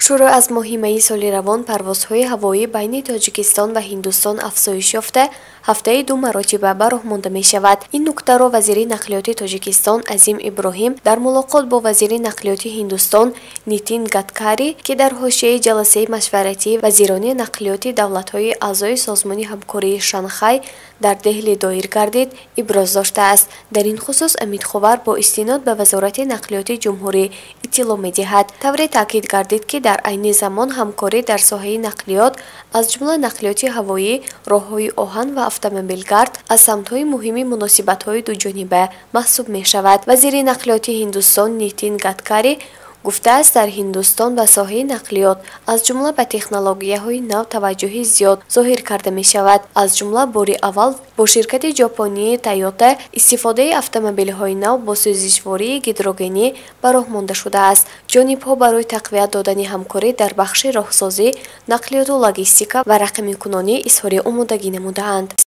шуруъ аз моҳи майи соли равон парвозҳои ҳавоӣ байни Тоҷикистон ва Ҳиндустон афзоиш ёфта, ҳафтаи 2 маротиба ба роҳ монда мешавад. Ин нуктаро вазири нақлиёти Тоҷикистон Азим Иброҳим дар мулоқот бо вазири нақлиёти Ҳиндустон Нитин Гадкарӣ, ки дар ҳошияи ҷаласаи машваратии вазирони нақлиёти давлатҳои аъзои Созмони ҳамкории Шанхай дар Деҳлӣ доир гардид, иброз доштааст. Дар ин хусус Амид Хувар бо истинод ба Вазорати нақлиёти ҷумҳурӣ иттилоъ медиҳад. Тавре таъкид гардид, ки дар айни замон ҳамкорӣ дар соҳаи нақлиёт, аз ҷумла нақлиёти ҳавоӣ, роҳҳои оҳан ва автомобилгард аз самтҳои муҳими муносибатҳои дуҷониба маҳсуб мешавад. Вазири нақлиёти Ҳиндустон Нитин Гадкарӣ гуфтааст, дар Ҳиндустон ба соҳаи нақлиёт аз ҷумла ба технологияҳои нав таваҷҷӯҳи зиёд зоҳир карда мешавад. Аз ҷумла бори аввал бо ширкати ҷопонии Тойота истифодаи автомобилҳои нав бо сӯзишвории гидрогенӣ ба роҳ монда шудааст. ҷонибҳо барои тақвият додани ҳамкорӣ дар бахши роҳсозӣ, нақлиёту логистика ва рақамикунонӣ изҳори омодагӣ намудаанд.